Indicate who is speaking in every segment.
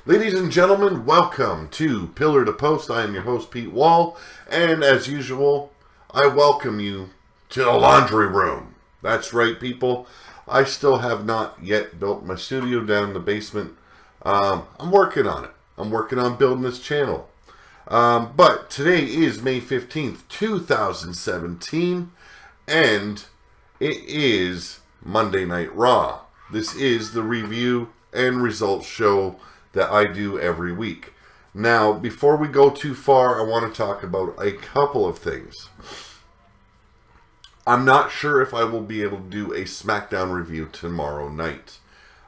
Speaker 1: Ladies and gentlemen, welcome to Pillar to Post. I am your host, Pete Wall, and as usual, I welcome you to the laundry room. That's right, people. I still have not yet built my studio down in the basement. I'm working on it. I'm working on building this channel. But today is May 15th, 2017, and it is Monday Night Raw. This is the review and results show that I do every week. Now, before we go too far, I want to talk about a couple of things. I'm not sure if I will be able to do a SmackDown review tomorrow night.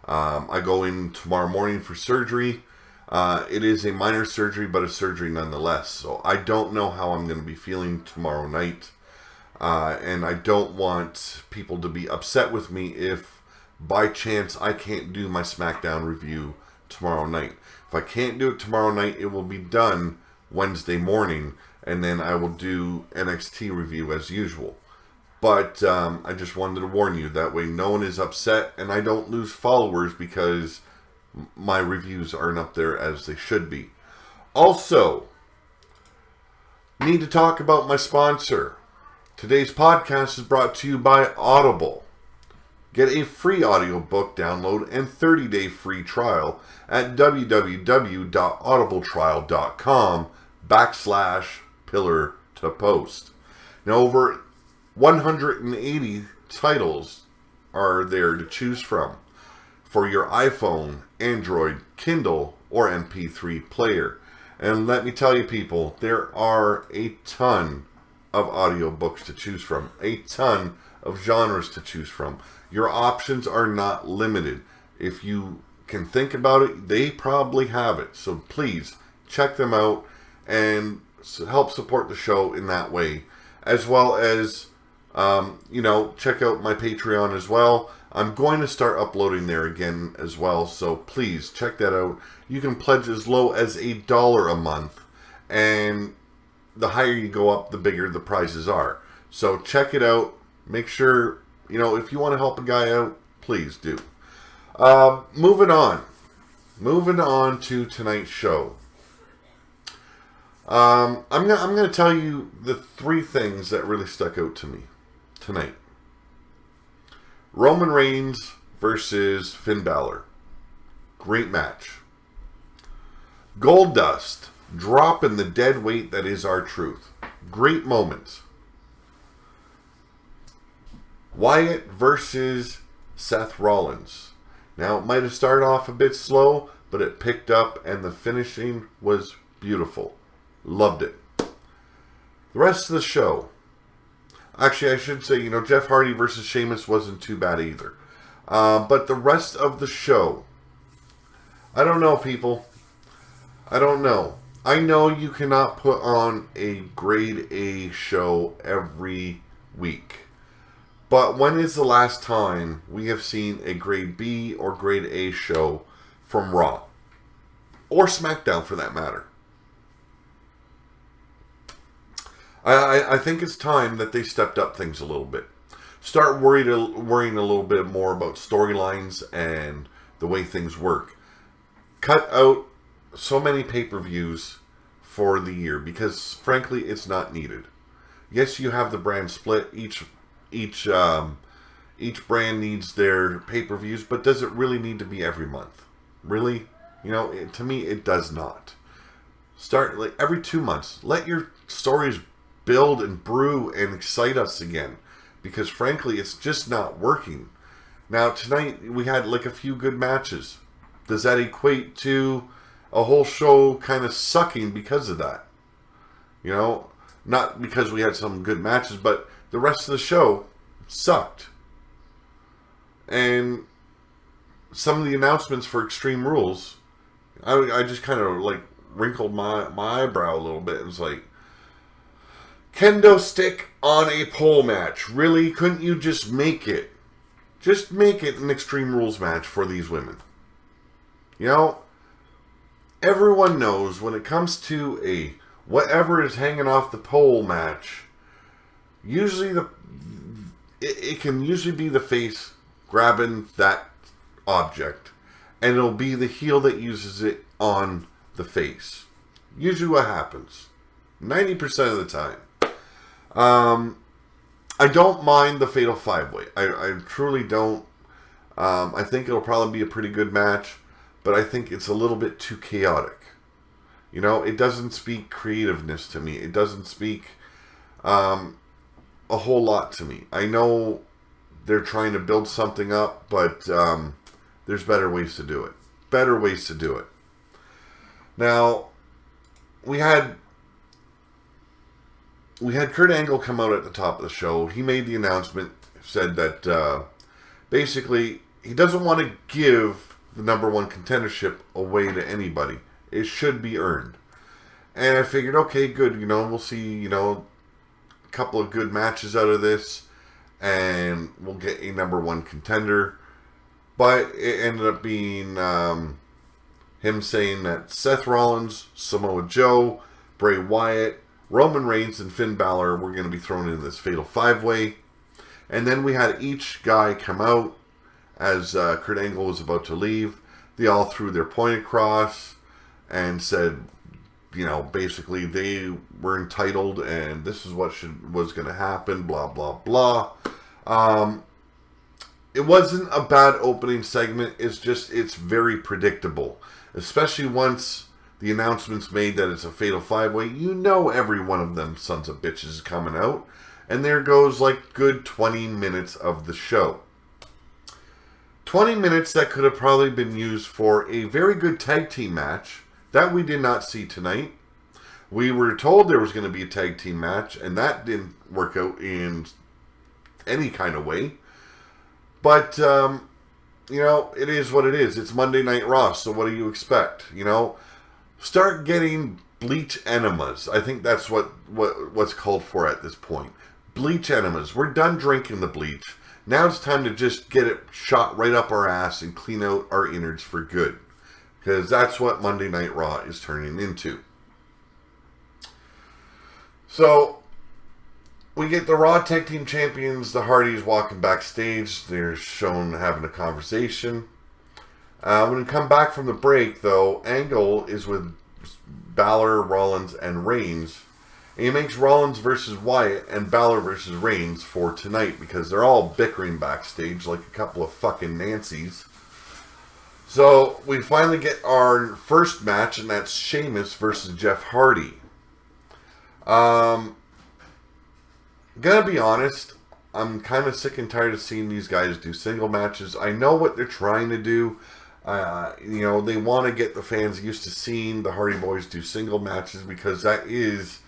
Speaker 1: I go in tomorrow morning for surgery. It is a minor surgery, but a surgery nonetheless. So I don't know how I'm going to be feeling tomorrow night. And I don't want people to be upset with me if by chance I can't do my SmackDown review tomorrow night. If I can't do it tomorrow night, it will be done Wednesday morning, and then I will do NXT review as usual. But I just wanted to warn you, that way no one is upset and I don't lose followers because my reviews aren't up there as they should be. Also, need to talk about my sponsor. Today's podcast is brought to you by Audible. Get a free audiobook download and 30-day free trial at www.audibletrial.com/pillar to post. Now, over 180 titles are there to choose from for your iPhone, Android, Kindle, or MP3 player. And let me tell you, people, there are a ton of audiobooks to choose from, a ton of genres to choose from. Your options are not limited. If you can think about it, they probably have it. So please check them out and help support the show in that way. As well as, check out my Patreon as well. I'm going to start uploading there again as well. So please check that out. You can pledge as low as $1 a month. And the higher you go up, the bigger the prizes are. So check it out. Make sure, if you want to help a guy out, please do. Moving on to tonight's show. I'm going to tell you the three things that really stuck out to me tonight. Roman Reigns versus Finn Balor. Great match. Goldust dropping the dead weight that is R-Truth. Great moments. Wyatt versus Seth Rollins. Now, it might have started off a bit slow, but it picked up and the finishing was beautiful. Loved it. The rest of the show. Actually, I should say, Jeff Hardy versus Sheamus wasn't too bad either. But the rest of the show, I don't know, people. I don't know. I know you cannot put on a grade A show every week. But when is the last time we have seen a grade B or grade A show from Raw? Or SmackDown for that matter. I think it's time that they stepped up things a little bit. Start worrying a little bit more about storylines and the way things work. Cut out so many pay-per-views for the year because, frankly, it's not needed. Yes, you have the brand split. Each brand needs their pay-per-views, but does it really need to be every month? Really? To me, it does not. Start every 2 months. Let your stories build and brew and excite us again, because frankly, it's just not working. Now, tonight, we had a few good matches. Does that equate to a whole show kind of sucking because of that? Not because we had some good matches, but the rest of the show sucked. And some of the announcements for Extreme Rules, I just kind of wrinkled my eyebrow a little bit. It was like, kendo stick on a pole match. Really? Couldn't you just make it? Just make it an Extreme Rules match for these women. Everyone knows when it comes to a whatever is hanging off the pole match, usually it can usually be the face grabbing that object and it'll be the heel that uses it on the face. Usually what happens. 90% of the time. I don't mind the Fatal 5-Way. I truly don't. I think it'll probably be a pretty good match, but I think it's a little bit too chaotic. You know, it doesn't speak creativeness to me. It doesn't speak a whole lot to me. I know they're trying to build something up, but there's better ways to do it. Better ways to do it. Now, we had Kurt Angle come out at the top of the show. He made the announcement, said that basically he doesn't want to give the number one contendership away to anybody. It should be earned. And I figured, okay, good. You know, we'll see, you know, a couple of good matches out of this, and we'll get a number one contender. But it ended up being him saying that Seth Rollins, Samoa Joe, Bray Wyatt, Roman Reigns, and Finn Balor were going to be thrown in this Fatal 5-Way. And then we had each guy come out as Kurt Angle was about to leave. They all threw their point across and said, you know, basically they were entitled and this is what was going to happen, blah, blah, blah. It wasn't a bad opening segment. It's very predictable. Especially once the announcement's made that it's a Fatal 5-Way. You know every one of them sons of bitches is coming out. And there goes like good 20 minutes of the show. 20 minutes that could have probably been used for a very good tag team match that we did not see tonight. We were told there was going to be a tag team match, and that didn't work out in any kind of way. But, you know, it is what it is. It's Monday Night Raw, so what do you expect? You know, start getting bleach enemas. I think that's what's called for at this point. Bleach enemas. We're done drinking the bleach. Now it's time to just get it shot right up our ass and clean out our innards for good. Because that's what Monday Night Raw is turning into. So, we get the Raw Tag Team Champions, the Hardys, walking backstage. They're shown having a conversation. When we come back from the break, though, Angle is with Balor, Rollins, and Reigns. And he makes Rollins versus Wyatt and Balor versus Reigns for tonight because they're all bickering backstage like a couple of fucking Nancys. So we finally get our first match, and that's Sheamus versus Jeff Hardy. Gonna be honest, I'm kind of sick and tired of seeing these guys do single matches. I know what they're trying to do. You know, they want to get the fans used to seeing the Hardy Boys do single matches because that is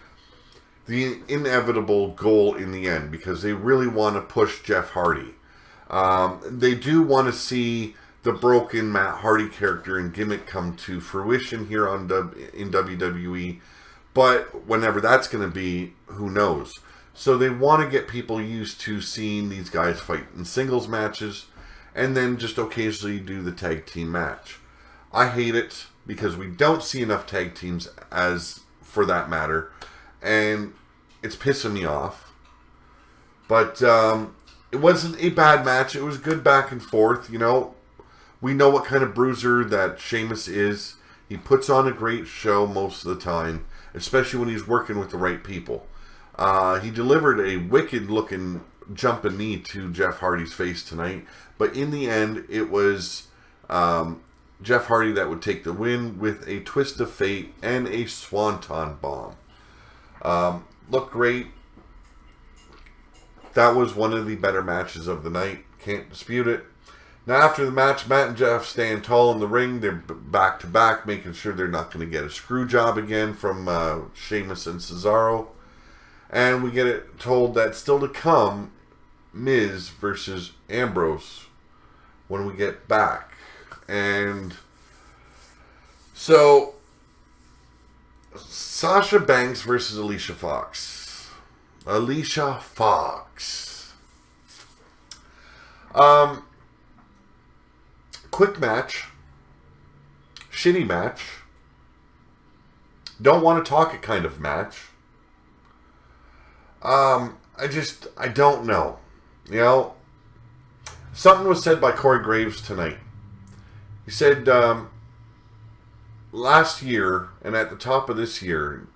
Speaker 1: the inevitable goal in the end, because they really want to push Jeff Hardy. They do want to see the broken Matt Hardy character and gimmick come to fruition here in WWE, but whenever that's going to be, who knows. So they want to get people used to seeing these guys fight in singles matches, and then just occasionally do the tag team match. I hate it because we don't see enough tag teams as for that matter. And it's pissing me off. But it wasn't a bad match. It was good back and forth. You know, we know what kind of bruiser that Sheamus is. He puts on a great show most of the time, especially when he's working with the right people. He delivered a wicked-looking jumping knee to Jeff Hardy's face tonight. But in the end, it was Jeff Hardy that would take the win with a twist of fate and a swanton bomb. Looked great. That was one of the better matches of the night. Can't dispute it. Now after the match, Matt and Jeff stand tall in the ring. They're back to back, making sure they're not going to get a screw job again from Sheamus and Cesaro. And we get it told that still to come, Miz versus Ambrose when we get back. And so Sasha Banks versus Alicia Fox. Alicia Fox. Quick match. Shitty match. Don't want to talk it kind of match. I don't know. You know, something was said by Corey Graves tonight. He said last year and at the top of this year,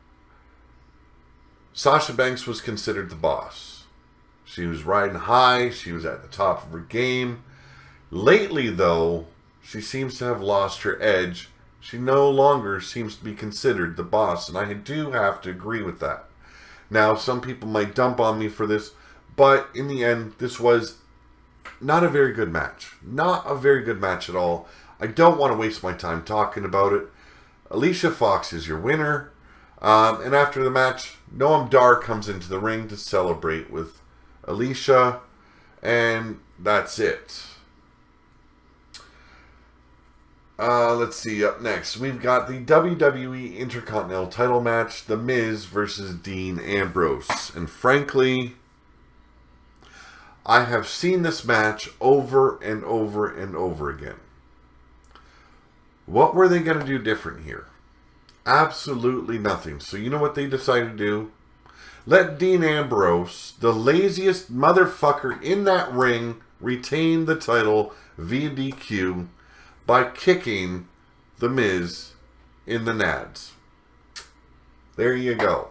Speaker 1: Sasha Banks was considered the boss. She was riding high. She was at the top of her game. Lately, though, she seems to have lost her edge. She no longer seems to be considered the boss, and I do have to agree with that. Now, some people might dump on me for this, but in the end, this was not a very good match. Not a very good match at all. I don't want to waste my time talking about it. Alicia Fox is your winner. And after the match, Noam Dar comes into the ring to celebrate with Alicia. And that's it. Let's see, up next, we've got the WWE Intercontinental title match, The Miz versus Dean Ambrose. And frankly, I have seen this match over and over and over again. What were they going to do different here? Absolutely nothing. So you know what they decided to do? Let Dean Ambrose, the laziest motherfucker in that ring, retain the title via DQ by kicking The Miz in the nads. There you go.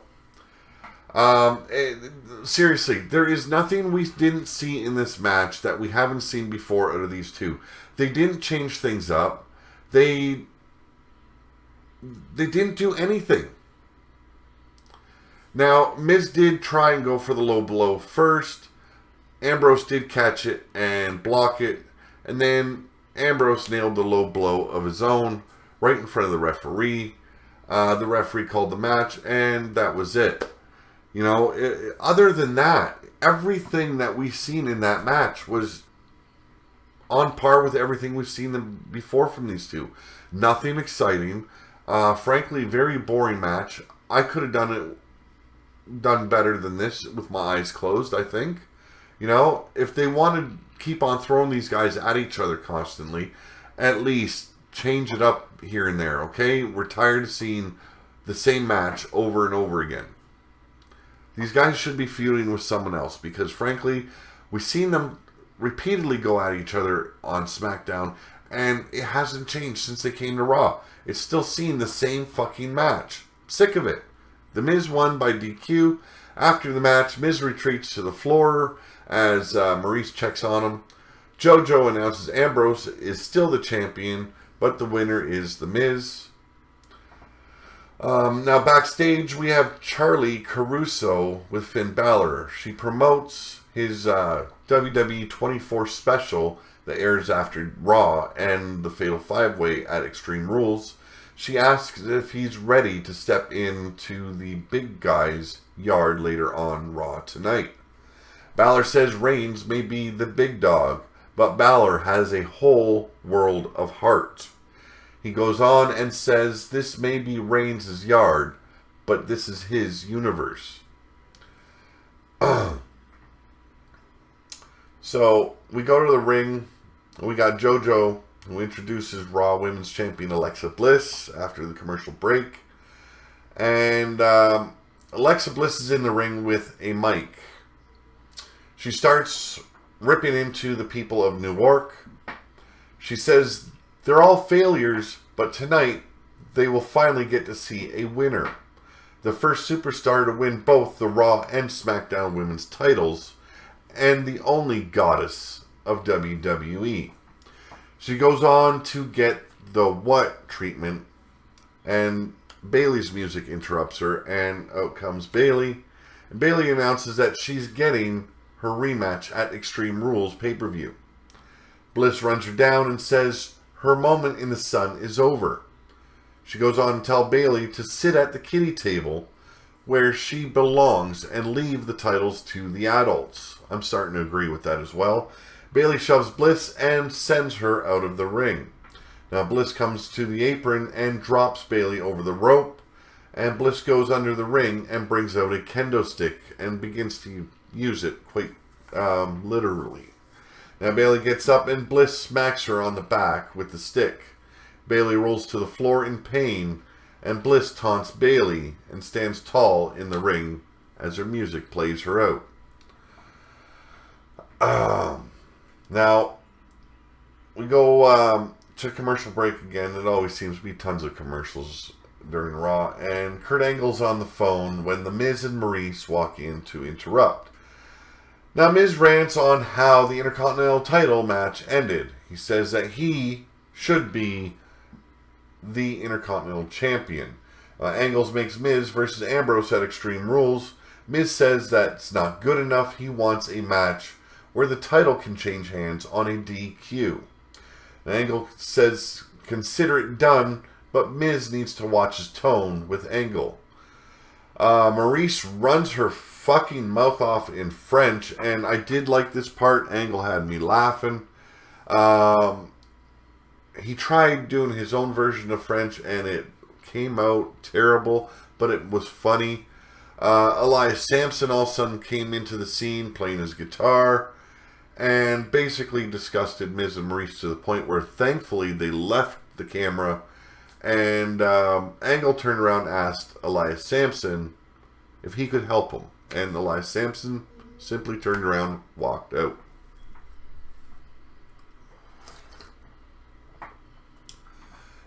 Speaker 1: Seriously, there is nothing we didn't see in this match that we haven't seen before out of these two. They didn't change things up. They didn't do anything. Now, Miz did try and go for the low blow first. Ambrose did catch it and block it. And then Ambrose nailed the low blow of his own right in front of the referee. The referee called the match, and that was it. You know, other than that, everything that we've seen in that match was on par with everything we've seen them before from these two. Nothing exciting. Frankly, very boring match. I could have done better than this with my eyes closed, I think. You know, if they wanted to keep on throwing these guys at each other constantly, at least change it up here and there, okay? We're tired of seeing the same match over and over again. These guys should be feuding with someone else because, frankly, we've seen them repeatedly go at each other on SmackDown, and it hasn't changed since they came to Raw. It's still seeing the same fucking match. Sick of it. The Miz won by DQ. After the match, Miz retreats to the floor as Maurice checks on him. JoJo announces Ambrose is still the champion, but the winner is The Miz. Now backstage, we have Charlie Caruso with Finn Balor. She promotes his WWE 24 special that airs after Raw and the Fatal 5-Way at Extreme Rules. She asks if he's ready to step into the big guy's yard later on Raw tonight. Balor says Reigns may be the big dog, but Balor has a whole world of heart. He goes on and says this may be Reigns' yard, but this is his universe. So we go to the ring. We got JoJo, who introduces Raw Women's Champion Alexa Bliss after the commercial break. And Alexa Bliss is in the ring with a mic. She starts ripping into the people of Newark. She says they're all failures, but tonight they will finally get to see a winner. The first superstar to win both the Raw and SmackDown Women's titles, and the only goddess of WWE. She goes on to get the what treatment, and Bayley's music interrupts her, and out comes Bayley. And Bayley announces that she's getting her rematch at Extreme Rules pay-per-view. Bliss runs her down and says her moment in the sun is over. She goes on to tell Bayley to sit at the kiddie table where she belongs and leave the titles to the adults. I'm starting to agree with that as well. Bayley shoves Bliss and sends her out of the ring. Now Bliss comes to the apron and drops Bayley over the rope, and Bliss goes under the ring and brings out a kendo stick and begins to use it quite literally. Now Bayley gets up and Bliss smacks her on the back with the stick. Bayley rolls to the floor in pain, and Bliss taunts Bayley and stands tall in the ring as her music plays her out. Now, we go to commercial break again. It always seems to be tons of commercials during Raw. And Kurt Angle's on the phone when The Miz and Maurice walk in to interrupt. Now, Miz rants on how the Intercontinental title match ended. He says that he should be the Intercontinental Champion. Angles makes Miz versus Ambrose at Extreme Rules. Miz says that's not good enough. He wants a match where the title can change hands on a DQ. Angle says consider it done, but Miz needs to watch his tone with Angle. Maurice runs her fucking mouth off in French, and I did like this part. Angle had me laughing. He tried doing his own version of French, and it came out terrible, but it was funny. Elias Sampson all of a sudden came into the scene playing his guitar and basically disgusted Miz and Maurice to the point where thankfully they left the camera, and Angle turned around and asked Elias Sampson if he could help him, and Elias Sampson simply turned around and walked out.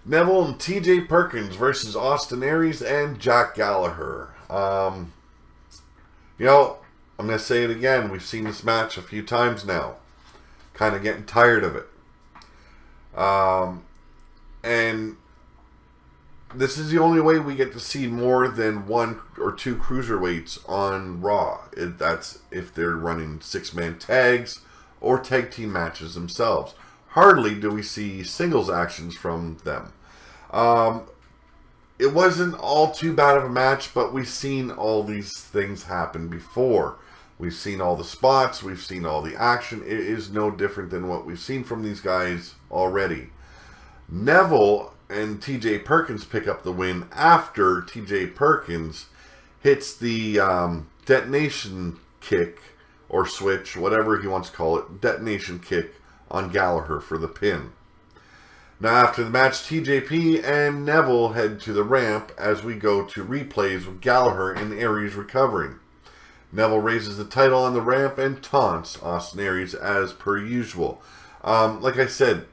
Speaker 1: Neville and TJ Perkins versus Austin Aries and Jack Gallagher. You know, I'm going to say it again. We've seen this match a few times now. Kind of getting tired of it. And this is the only way we get to see more than one or two cruiserweights on Raw. That's if they're running 6-man tags or tag team matches themselves. Hardly do we see singles actions from them. It wasn't all too bad of a match, but we've seen all these things happen before. We've seen all the spots. We've seen all the action. It is no different than what we've seen from these guys already. Neville and TJ Perkins pick up the win after TJ Perkins hits the detonation kick or switch, whatever he wants to call it, detonation kick on Gallagher for the pin. Now after the match, TJP and Neville head to the ramp as we go to replays with Gallagher and Aries recovering. Neville raises the title on the ramp and taunts Austin Aries as per usual. Like I said,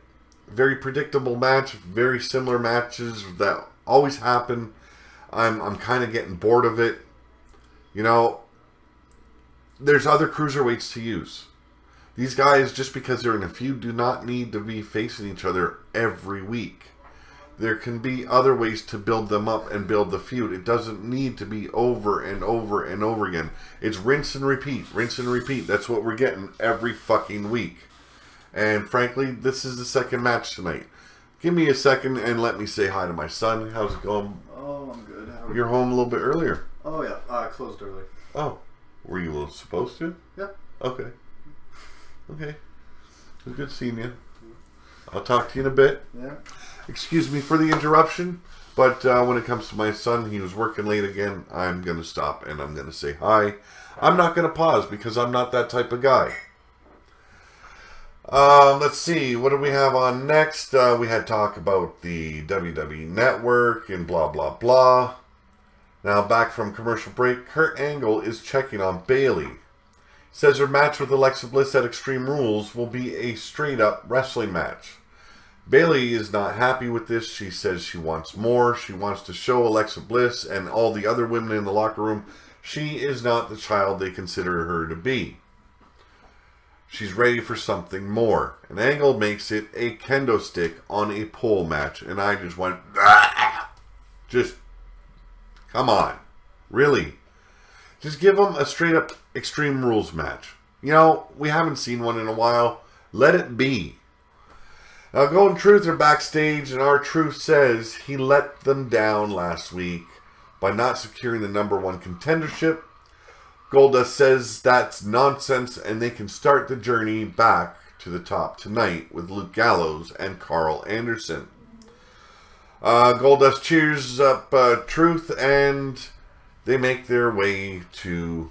Speaker 1: very predictable match, very similar matches that always happen. I'm kind of getting bored of it. You know, there's other cruiserweights to use. These guys, just because they're in a feud, do not need to be facing each other every week. There can be other ways to build them up and build the feud. It doesn't need to be over and over and over again. It's rinse and repeat, rinse and repeat. That's what we're getting every fucking week. And frankly, this is the second match tonight. Give me a second and let me say hi to my son. How's it going?
Speaker 2: Oh, I'm good.
Speaker 1: You're home a little bit earlier.
Speaker 2: Oh, yeah. I closed early.
Speaker 1: Oh. Were you supposed to?
Speaker 2: Yeah.
Speaker 1: Okay. Okay. It was good seeing you. I'll talk to you in a bit.
Speaker 2: Yeah.
Speaker 1: Excuse me for the interruption, but when it comes to my son, he was working late again. I'm going to stop and I'm going to say hi. I'm not going to pause because I'm not that type of guy. Let's see. What do we have on next? We had talk about the WWE Network and blah, blah, blah. Now, back from commercial break, Kurt Angle is checking on Bayley. Says her match with Alexa Bliss at Extreme Rules will be a straight-up wrestling match. Bayley is not happy with this. She says she wants more. She wants to show Alexa Bliss and all the other women in the locker room she is not the child they consider her to be. She's ready for something more. And Angle makes it a kendo stick on a pole match. And I just went, ah! Just, come on. Really? Just give them a straight-up Extreme Rules match. You know, we haven't seen one in a while. Let it be. Now, Golden Truth are backstage, and R-Truth says he let them down last week by not securing the #1 contendership. Goldust says that's nonsense, and they can start the journey back to the top tonight with Luke Gallows and Carl Anderson. Goldust cheers up Truth, and they make their way to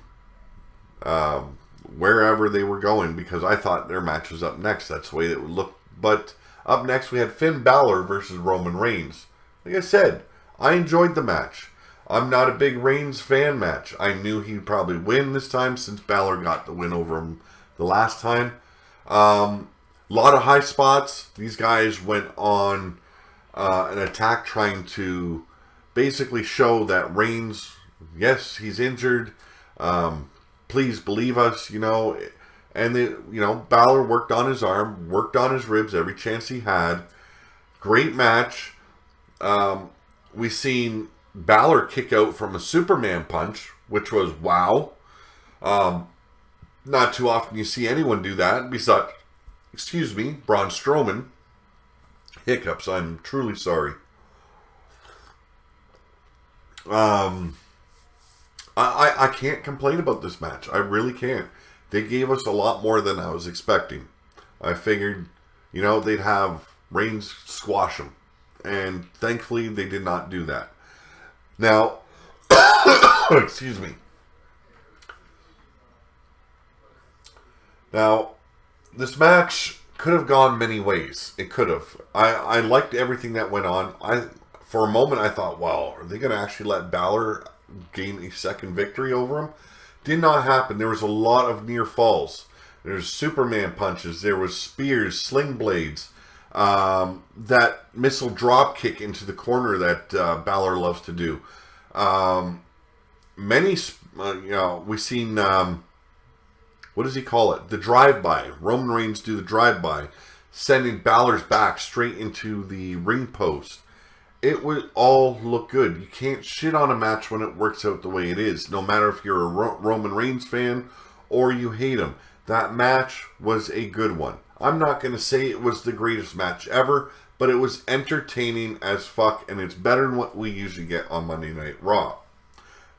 Speaker 1: wherever they were going, because I thought their match was up next. That's the way it would look. But up next, we had Finn Balor versus Roman Reigns. Like I said, I enjoyed the match. I'm not a big Reigns fan match. I knew he'd probably win this time since Balor got the win over him the last time. A lot of high spots. These guys went on an attack trying to basically show that Reigns, yes, he's injured. Please believe us, And Balor worked on his arm, worked on his ribs every chance he had. Great match. We seen Balor kick out from a Superman punch, which was wow. Not too often you see anyone do that. Besides, Braun Strowman. Hiccups. I'm truly sorry. I can't complain about this match. I really can't. They gave us a lot more than I was expecting. I figured, they'd have Reigns squash him. And thankfully, they did not do that. Now, excuse me. Now, this match could have gone many ways. It could have. I liked everything that went on. For a moment, I thought, wow, are they going to actually let Balor gain a second victory over him? Did not happen. There was a lot of near falls. There's Superman punches. There was spears, sling blades. That missile drop kick into the corner that Balor loves to do. We've seen, what does he call it? The drive-by. Roman Reigns do the drive-by, sending Balor's back straight into the ring post. It would all look good. You can't shit on a match when it works out the way it is, no matter if you're a Roman Reigns fan or you hate him. That match was a good one. I'm not going to say it was the greatest match ever, but it was entertaining as fuck, and it's better than what we usually get on Monday Night Raw.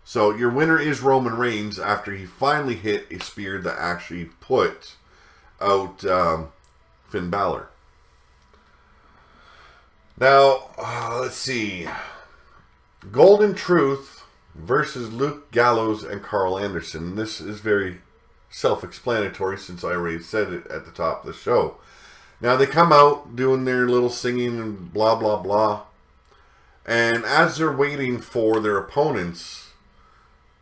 Speaker 1: So your winner is Roman Reigns after he finally hit a spear that actually put out Finn Balor. Now, let's see. Golden Truth versus Luke Gallows and Carl Anderson. This is very self-explanatory since I already said it at the top of the show. Now, they come out doing their little singing and blah, blah, blah. And as they're waiting for their opponents,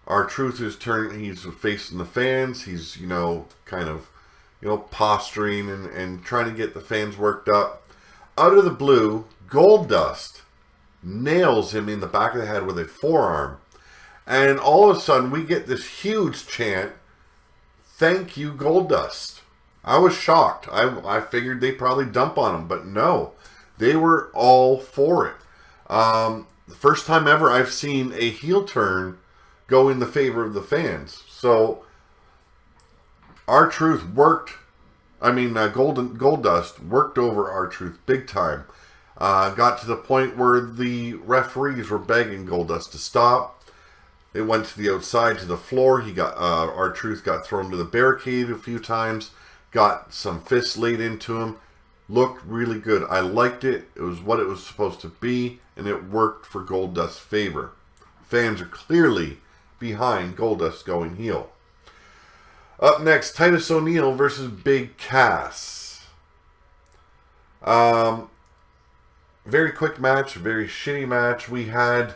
Speaker 1: R-Truth is he's facing the fans. He's, posturing and trying to get the fans worked up. Out of the blue, Goldust nails him in the back of the head with a forearm. And all of a sudden, we get this huge chant, "Thank you, Goldust." I was shocked. I figured they'd probably dump on him, but no. They were all for it. The first time ever I've seen a heel turn go in the favor of the fans. So, R-Truth Goldust worked over R-Truth big time. Got to the point where the referees were begging Goldust to stop. They went to the outside to the floor. R-Truth got thrown to the barricade a few times. Got some fists laid into him. Looked really good. I liked it. It was what it was supposed to be, and it worked for Goldust's favor. Fans are clearly behind Goldust going heel. Up next, Titus O'Neil versus Big Cass. Very quick match, very shitty match. We had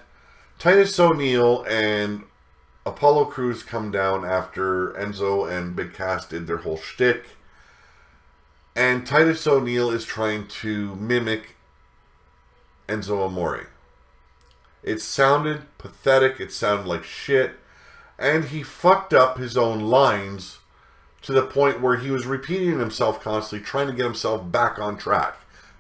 Speaker 1: Titus O'Neil and Apollo Crews come down after Enzo and Big Cass did their whole shtick. And Titus O'Neil is trying to mimic Enzo Amore. It sounded pathetic. It sounded like shit. And he fucked up his own lines to the point where he was repeating himself constantly, trying to get himself back on track.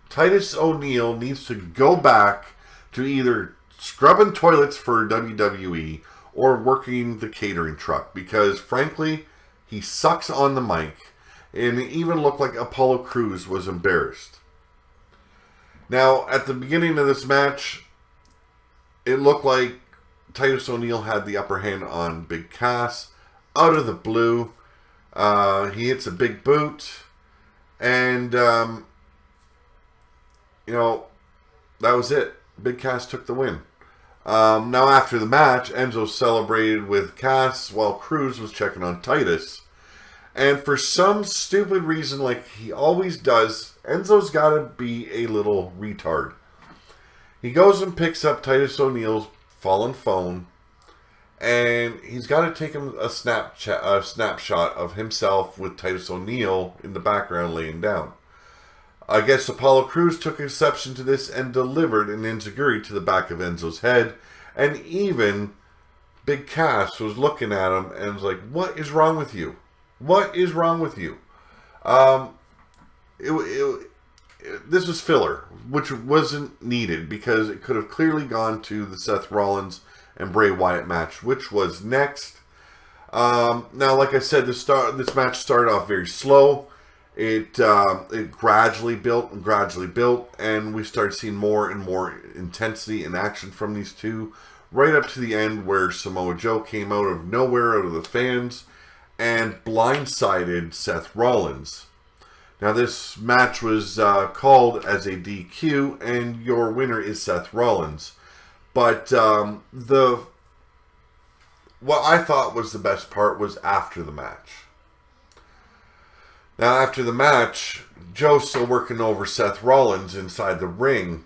Speaker 1: Titus O'Neil needs to go back to either scrubbing toilets for WWE or working the catering truck, because frankly, he sucks on the mic, and it even looked like Apollo Crews was embarrassed. Now, at the beginning of this match, it looked like Titus O'Neil had the upper hand on Big Cass. Out of the blue, he hits a big boot, and that was it. Big Cass took the win. Now after the match, Enzo celebrated with Cass while Crews was checking on Titus. And for some stupid reason, like he always does, Enzo's got to be a little retard. He goes and picks up Titus O'Neil's fallen phone, and he's got to take him a snapshot of himself with Titus O'Neil in the background laying down. I guess Apollo Crews took exception to this and delivered an enziguri to the back of Enzo's head. And even Big Cass was looking at him and was like, what is wrong with you? What is wrong with you? This was filler, which wasn't needed because it could have clearly gone to the Seth Rollins and Bray Wyatt match, which was next. Now, like I said, this match started off very slow. It gradually built, and we started seeing more and more intensity and action from these two, right up to the end where Samoa Joe came out of nowhere, out of the fans, and blindsided Seth Rollins. Now, this match was called as a DQ, and your winner is Seth Rollins. But what I thought was the best part was after the match. Now, after the match, Joe's still working over Seth Rollins inside the ring.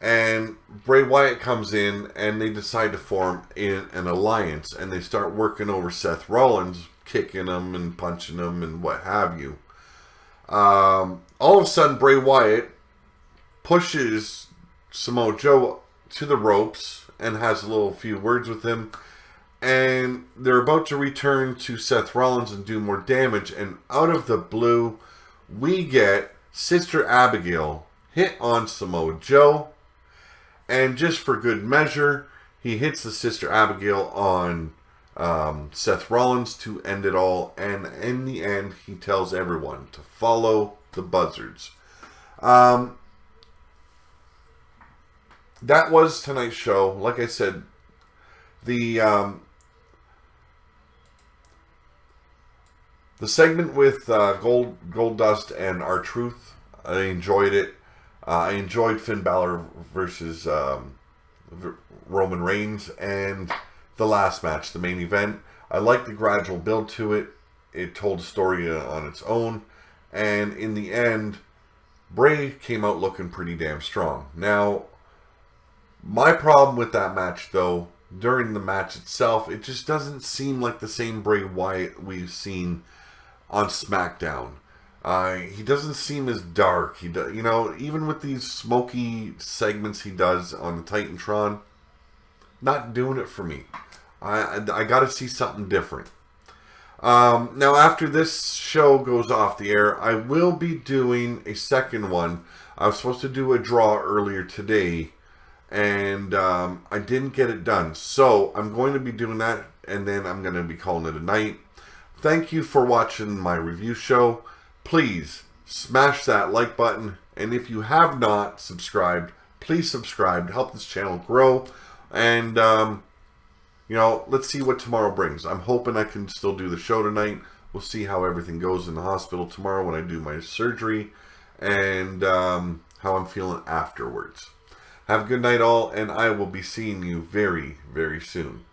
Speaker 1: And Bray Wyatt comes in and they decide to form an alliance. And they start working over Seth Rollins, kicking him and punching him and what have you. All of a sudden, Bray Wyatt pushes Samoa Joe to the ropes and has a few words with him. And they're about to return to Seth Rollins and do more damage. And out of the blue, we get Sister Abigail hit on Samoa Joe. And just for good measure, he hits the Sister Abigail on Seth Rollins to end it all. And in the end, he tells everyone to follow the buzzards. That was tonight's show. Like I said, the segment with Goldust and R-Truth, I enjoyed it. I enjoyed Finn Balor versus Roman Reigns and the last match, the main event. I liked the gradual build to it. It told a story on its own. And in the end, Bray came out looking pretty damn strong. Now, my problem with that match, though, during the match itself, it just doesn't seem like the same Bray Wyatt we've seen on SmackDown. He doesn't seem as dark. Even with these smoky segments he does on the Titantron, not doing it for me. I got to see something different. Now, after this show goes off the air, I will be doing a second one. I was supposed to do a draw earlier today, and I didn't get it done. So I'm going to be doing that, and then I'm going to be calling it a night. Thank you for watching my review show. Please smash that like button, and if you have not subscribed, please subscribe to help this channel grow. And let's see what tomorrow brings. I'm hoping I can still do the show tonight. We'll see how everything goes in the hospital tomorrow when I do my surgery, and how I'm feeling afterwards. Have a good night all, and I will be seeing you very, very soon.